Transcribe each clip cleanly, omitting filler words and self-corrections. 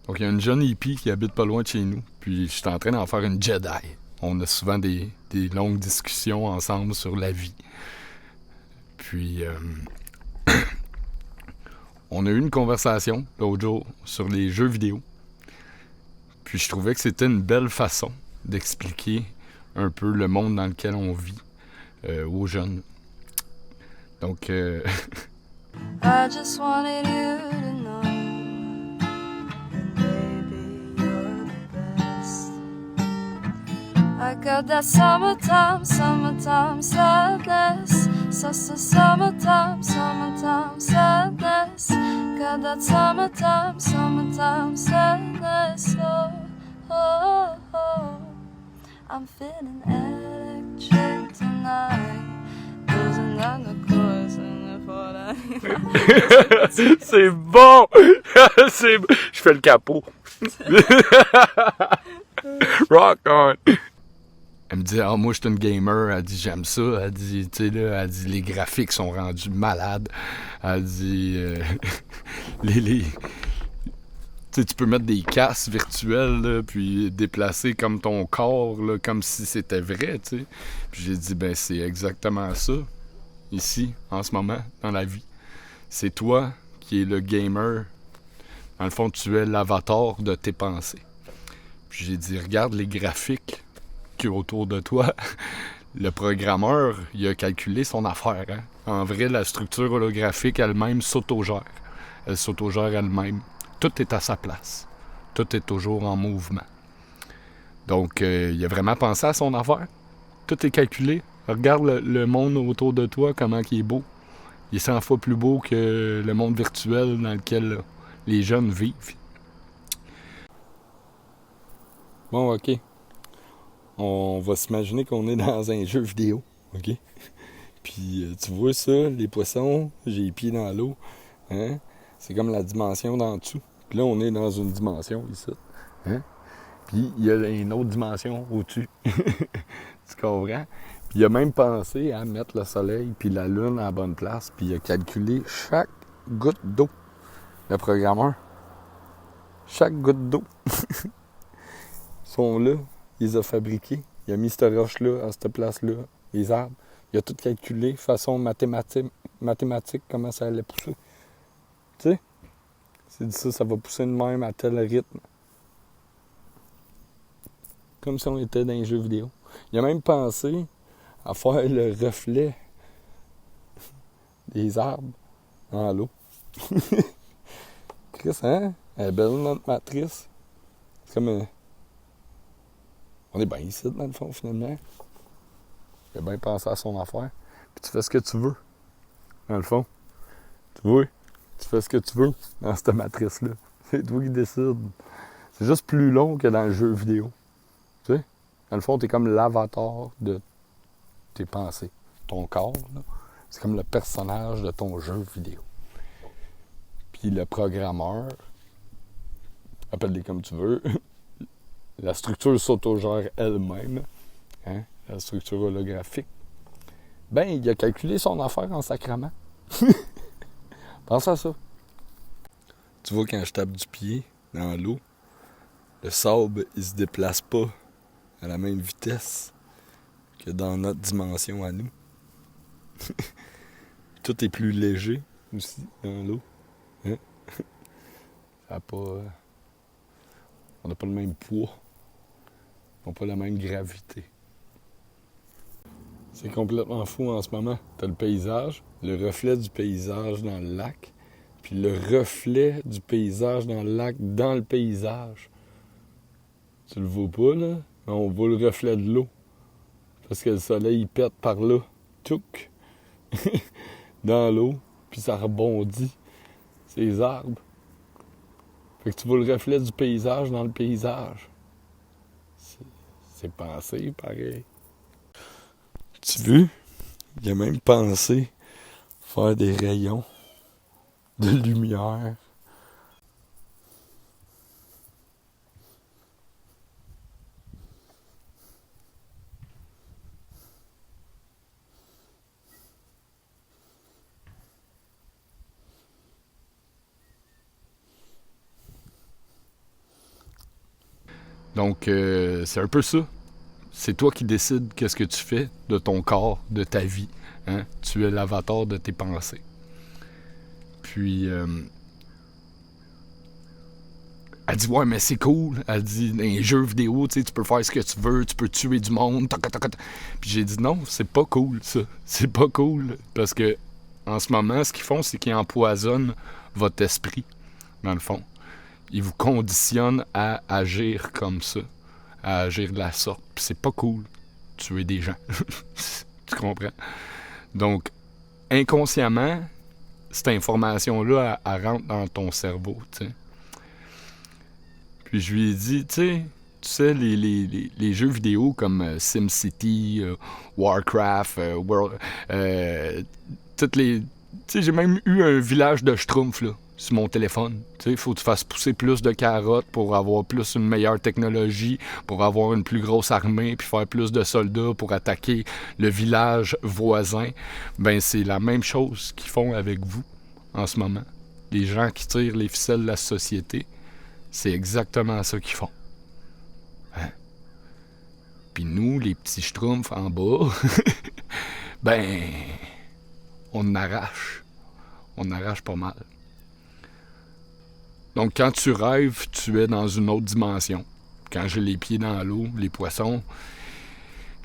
Donc, il y a une jeune hippie qui habite pas loin de chez nous. Puis, je suis en train d'en faire une Jedi. On a souvent des longues discussions ensemble sur la vie. Puis, on a eu une conversation l'autre jour sur les jeux vidéo. Puis, je trouvais que c'était une belle façon d'expliquer un peu le monde dans lequel on vit aux jeunes. Donc, I just wanted you to know that baby you're the best. I got that summertime sadness. Summertime sadness. Got that summertime sadness. Oh, oh. I'm feeling electric tonight. Isn't that the chorus in the photo? c'est bon! Je fais le capot. Rock on! Elle me dit, moi, je suis une gamer. Elle dit, j'aime ça. Elle dit, tu sais, là, elle dit, les graphiques sont rendus malades. Elle dit, tu sais, tu peux mettre des casques virtuels, là, puis déplacer comme ton corps, là, comme si c'était vrai, tu sais. Puis j'ai dit, ben, c'est exactement ça, ici, en ce moment, dans la vie. C'est toi qui es le gamer. Dans le fond, tu es l'avatar de tes pensées. Puis j'ai dit, regarde les graphiques qu'il y a autour de toi. Le programmeur, il a calculé son affaire. Hein? En vrai, la structure holographique elle-même s'autogère. Elle s'autogère elle-même. Tout est à sa place. Tout est toujours en mouvement. Donc, il a vraiment pensé à son affaire. Tout est calculé. Regarde le monde autour de toi, comment il est beau. Il est 100 fois plus beau que le monde virtuel dans lequel les jeunes vivent. Bon, OK. On va s'imaginer qu'on est dans un jeu vidéo. OK? Puis, tu vois ça, les poissons, j'ai les pieds dans l'eau. Hein? C'est comme la dimension d'en dessous. Puis là, on est dans une dimension ici. Hein? Puis, il y a une autre dimension au-dessus. Tu comprends? Puis, il a même pensé à mettre le soleil puis la lune à la bonne place. Puis, il a calculé chaque goutte d'eau. Le programmeur. Chaque goutte d'eau. Ils sont là. Il les a fabriqués. Il a mis cette roche-là à cette place-là. Les arbres. Il a tout calculé, façon mathématique, comment ça allait pousser. Tu sais? C'est dit ça va pousser de même à tel rythme. Comme si on était dans un jeu vidéo. Il a même pensé à faire le reflet des arbres dans l'eau. Chris, hein? Elle est belle notre matrice. C'est comme... On est bien ici, dans le fond, finalement. Il a bien pensé à son affaire. Puis tu fais ce que tu veux, dans le fond. Tu vois? Tu fais ce que tu veux dans cette matrice-là. C'est toi qui décides. C'est juste plus long que dans le jeu vidéo. Tu sais? Dans le fond, t'es comme l'avatar de tes pensées. Ton corps, là, c'est comme le personnage de ton jeu vidéo. Puis le programmeur, appelle-les comme tu veux, la structure s'autogère elle-même, hein? La structure holographique. Ben, il a calculé son affaire en sacrament. Pense à ça. Tu vois, quand je tape du pied dans l'eau, le sable, il se déplace pas à la même vitesse que dans notre dimension à nous. Tout est plus léger aussi dans l'eau. Hein? Ça a pas, on n'a pas le même poids. On n'a pas la même gravité. C'est complètement fou en ce moment. T'as le paysage, le reflet du paysage dans le lac, puis le reflet du paysage dans le lac, dans le paysage. Tu le vois pas, là? On voit le reflet de l'eau. Parce que le soleil, il pète par là. Tchouk! Dans l'eau, puis ça rebondit. Ces arbres. Fait que tu vois le reflet du paysage dans le paysage. C'est pensé, pareil. Tu vois? Il a même pensé faire des rayons de lumière. Donc, c'est un peu ça. C'est toi qui décides qu'est-ce que tu fais de ton corps, de ta vie. Hein? Tu es l'avatar de tes pensées. Puis, elle dit, ouais, mais c'est cool. Elle dit, dans les jeux vidéo, tu sais, tu peux faire ce que tu veux, tu peux tuer du monde. Puis j'ai dit, non, c'est pas cool, ça. C'est pas cool. Parce que, en ce moment, ce qu'ils font, c'est qu'ils empoisonnent votre esprit, dans le fond. Ils vous conditionnent à agir comme ça, à agir de la sorte. Puis c'est pas cool, tuer des gens. Tu comprends? Donc, inconsciemment, cette information-là, elle rentre dans ton cerveau, tu sais. Puis je lui ai dit, tu sais, les jeux vidéo comme SimCity, Warcraft, toutes les... Tu sais, j'ai même eu un village de Schtroumpfs, là, sur mon téléphone. Tu sais, il faut que tu fasses pousser plus de carottes pour avoir plus une meilleure technologie, pour avoir une plus grosse armée, puis faire plus de soldats pour attaquer le village voisin. Ben, c'est la même chose qu'ils font avec vous, en ce moment. Les gens qui tirent les ficelles de la société, c'est exactement ça qu'ils font. Hein? Puis nous, les petits schtroumpfs en bas, ben, on arrache. On arrache pas mal. Donc, quand tu rêves, tu es dans une autre dimension. Quand j'ai les pieds dans l'eau, les poissons,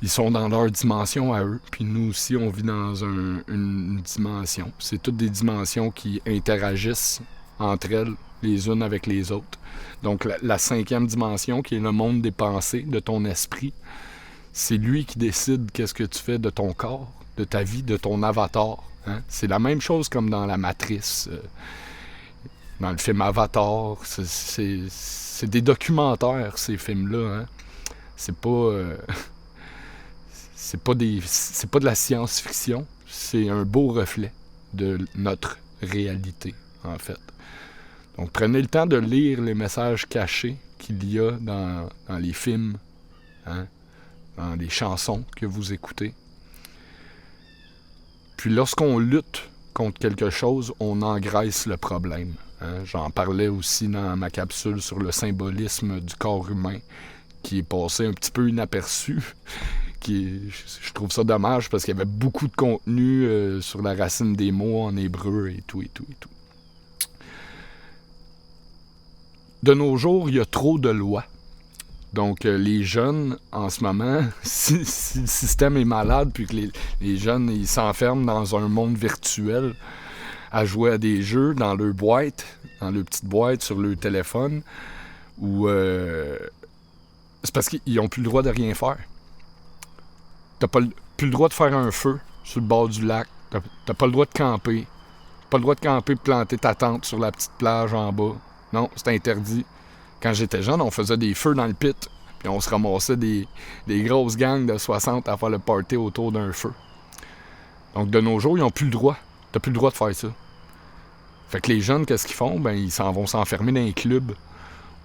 ils sont dans leur dimension à eux. Puis nous aussi, on vit dans une dimension. C'est toutes des dimensions qui interagissent entre elles, les unes avec les autres. Donc, la 5e dimension, qui est le monde des pensées, de ton esprit, c'est lui qui décide qu'est-ce que tu fais de ton corps, de ta vie, de ton avatar. Hein? C'est la même chose comme dans la Matrice, dans le film Avatar. C'est des documentaires, ces films-là. Hein? C'est pas... c'est pas de la science-fiction. C'est un beau reflet de notre réalité, en fait. Donc, prenez le temps de lire les messages cachés qu'il y a dans les films, hein, dans les chansons que vous écoutez. Puis, lorsqu'on lutte contre quelque chose, on engraisse le problème. Hein. J'en parlais aussi dans ma capsule sur le symbolisme du corps humain, qui est passé un petit peu inaperçu. Je trouve ça dommage parce qu'il y avait beaucoup de contenu sur la racine des mots en hébreu et tout, et tout, et tout. De nos jours, il y a trop de lois. Donc, les jeunes, en ce moment, si le système est malade, puis que les jeunes, ils s'enferment dans un monde virtuel à jouer à des jeux dans leur boîte, dans leur petite boîte sur leur téléphone, ou c'est parce qu'ils n'ont plus le droit de rien faire. T'as plus le droit de faire un feu sur le bord du lac. T'as pas le droit de camper. Pas le droit de camper et de planter ta tente sur la petite plage en bas. Non, c'est interdit. Quand j'étais jeune, on faisait des feux dans le pit. Puis on se ramassait des grosses gangs de 60 à faire le party autour d'un feu. Donc de nos jours, ils n'ont plus le droit. T'as plus le droit de faire ça. Fait que les jeunes, qu'est-ce qu'ils font? Ben, ils s'en vont s'enfermer dans un club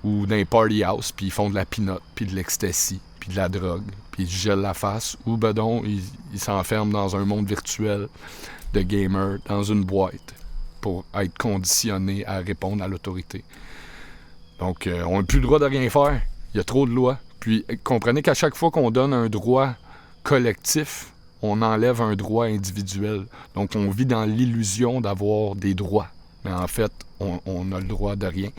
ou dans un party house, puis ils font de la pinotte, puis de l'ecstasy, puis de la drogue, puis ils se gèlent la face, ou ben donc, ils s'enferment dans un monde virtuel de gamers, dans une boîte, pour être conditionnés à répondre à l'autorité. Donc, on n'a plus le droit de rien faire. Il y a trop de lois. Puis, comprenez qu'à chaque fois qu'on donne un droit collectif, on enlève un droit individuel. Donc, on vit dans l'illusion d'avoir des droits. Mais en fait, on a le droit de rien.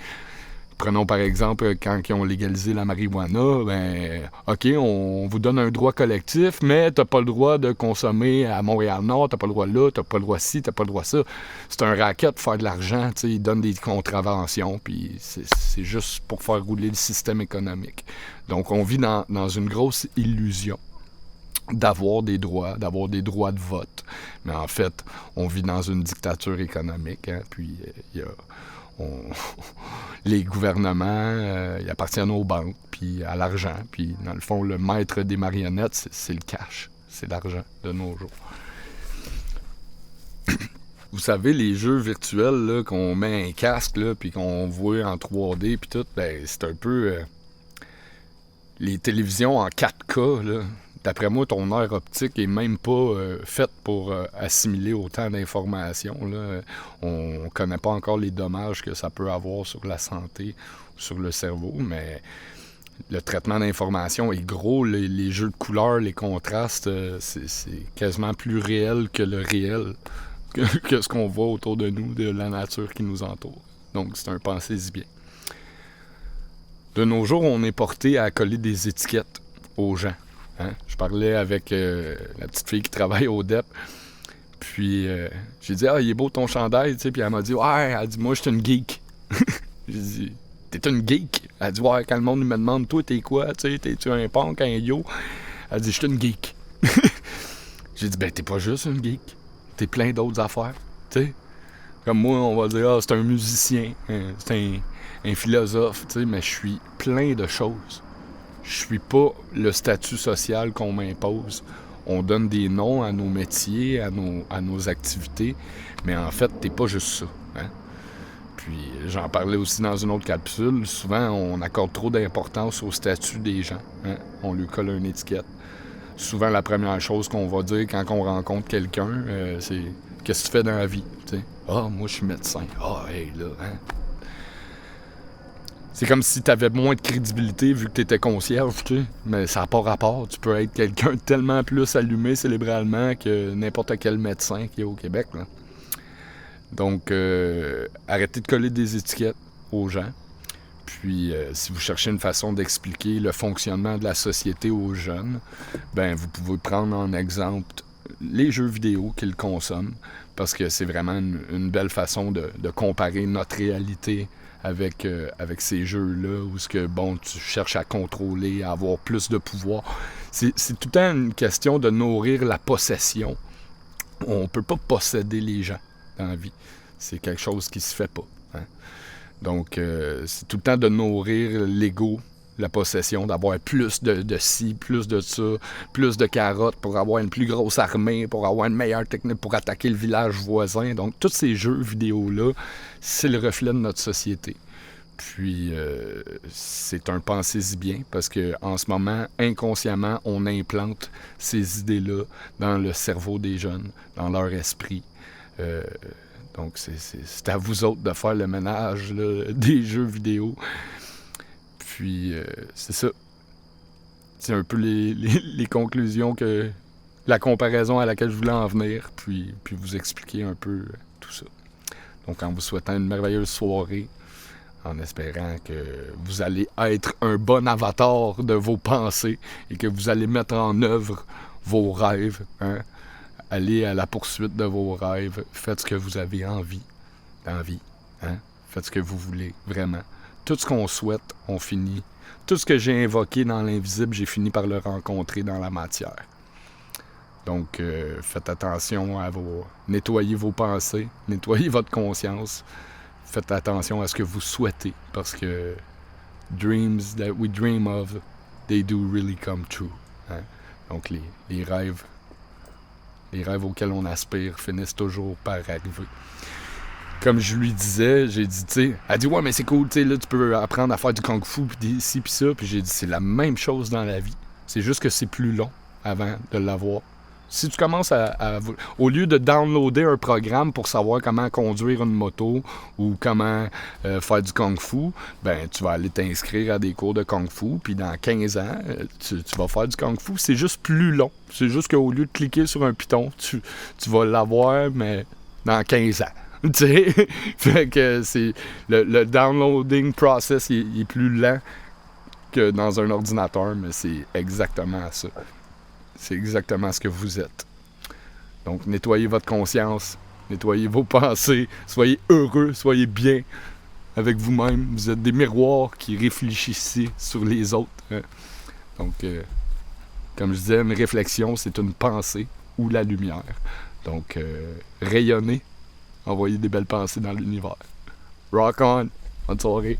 Prenons par exemple, quand ils ont légalisé la marijuana, ben, OK, on vous donne un droit collectif, mais t'as pas le droit de consommer à Montréal-Nord, t'as pas le droit là, t'as pas le droit ci, t'as pas le droit ça. C'est un racket pour faire de l'argent, tu sais, ils donnent des contraventions, puis c'est juste pour faire rouler le système économique. Donc, on vit dans une grosse illusion d'avoir des droits de vote. Mais en fait, on vit dans une dictature économique, hein, puis il y a... les gouvernements, ils appartiennent aux banques, puis à l'argent. Puis, dans le fond, le maître des marionnettes, c'est le cash. C'est l'argent de nos jours. Vous savez, les jeux virtuels, là, qu'on met un casque, là, puis qu'on voit en 3D, puis tout, ben, c'est un peu... les télévisions en 4K, là. D'après moi, ton nerf optique est même pas faite pour assimiler autant d'informations. Là. On connaît pas encore les dommages que ça peut avoir sur la santé ou sur le cerveau, mais le traitement d'information est gros, les jeux de couleurs, les contrastes, c'est quasiment plus réel que le réel, que ce qu'on voit autour de nous, de la nature qui nous entoure. Donc, c'est un pensez-y bien. De nos jours, on est porté à coller des étiquettes aux gens. Hein? Je parlais avec la petite fille qui travaille au DEP, puis j'ai dit « Ah, il est beau ton chandail », tu sais, puis elle m'a dit « Ouais, elle dit, moi, je suis une geek. » J'ai dit « T'es une geek? » Elle dit « Ouais, quand le monde me demande, toi, t'es quoi, tu sais, t'es-tu un punk, un yo? » Elle dit « Je suis une geek. » J'ai dit « Ben, t'es pas juste une geek, t'es plein d'autres affaires, tu sais. » Comme moi, on va dire « Ah, c'est un musicien, c'est un philosophe, tu sais, mais je suis plein de choses. Je suis pas le statut social qu'on m'impose. On donne des noms à nos métiers, à nos activités, mais en fait, t'es pas juste ça. Hein? Puis, j'en parlais aussi dans une autre capsule. Souvent, on accorde trop d'importance au statut des gens. Hein? On lui colle une étiquette. Souvent, la première chose qu'on va dire quand on rencontre quelqu'un, c'est « Qu'est-ce que tu fais dans la vie? » Ah, moi, je suis médecin. Ah, hey, là, hein? C'est comme si tu avais moins de crédibilité vu que tu étais concierge, tu sais. Mais ça n'a pas rapport. Tu peux être quelqu'un de tellement plus allumé cérébralement que n'importe quel médecin qui est au Québec, là. Donc, arrêtez de coller des étiquettes aux gens. Puis, si vous cherchez une façon d'expliquer le fonctionnement de la société aux jeunes, ben vous pouvez prendre en exemple les jeux vidéo qu'ils consomment, parce que c'est vraiment une belle façon de comparer notre réalité avec ces jeux-là, où bon, tu cherches à contrôler, à avoir plus de pouvoir. C'est tout le temps une question de nourrir la possession. On peut pas posséder les gens dans la vie. C'est quelque chose qui se fait pas. Hein? Donc, c'est tout le temps de nourrir l'ego, la possession, d'avoir plus de ci, plus de ça, plus de carottes pour avoir une plus grosse armée, pour avoir une meilleure technique pour attaquer le village voisin. Donc, tous ces jeux vidéo-là, c'est le reflet de notre société. Puis, c'est un pensez-y bien, parce qu'en ce moment, inconsciemment, on implante ces idées-là dans le cerveau des jeunes, dans leur esprit. Donc, c'est à vous autres de faire le ménage là, des jeux vidéo. Puis, c'est ça. C'est un peu les conclusions la comparaison à laquelle je voulais en venir, puis vous expliquer un peu tout ça. Donc, en vous souhaitant une merveilleuse soirée, en espérant que vous allez être un bon avatar de vos pensées et que vous allez mettre en œuvre vos rêves. Hein? Allez à la poursuite de vos rêves. Faites ce que vous avez envie dans la vie. Hein? Faites ce que vous voulez, vraiment. Tout ce qu'on souhaite, on finit. Tout ce que j'ai invoqué dans l'invisible, j'ai fini par le rencontrer dans la matière. Donc, faites attention à nettoyez vos pensées, nettoyez votre conscience. Faites attention à ce que vous souhaitez, parce que dreams that we dream of, they do really come true. Hein? Donc, les rêves auxquels on aspire finissent toujours par arriver. Comme je lui disais, j'ai dit, tu sais, elle dit, ouais, mais c'est cool, tu sais, là, tu peux apprendre à faire du kung-fu, puis ci, puis ça. Puis j'ai dit, c'est la même chose dans la vie. C'est juste que c'est plus long avant de l'avoir. Si tu commences au lieu de downloader un programme pour savoir comment conduire une moto ou comment faire du kung-fu, ben tu vas aller t'inscrire à des cours de kung-fu, puis dans 15 ans, tu vas faire du kung-fu. C'est juste plus long. C'est juste qu'au lieu de cliquer sur un piton, tu vas l'avoir, mais dans 15 ans. Tu sais? Fait que c'est le downloading process il est plus lent que dans un ordinateur, mais c'est exactement ça. C'est exactement ce que vous êtes. Donc, nettoyez votre conscience, nettoyez vos pensées, soyez heureux, soyez bien avec vous-même. Vous êtes des miroirs qui réfléchissent sur les autres. Hein? Donc, comme je disais, une réflexion, c'est une pensée ou la lumière. Donc, rayonnez, envoyez des belles pensées dans l'univers. Rock on! Bonne soirée!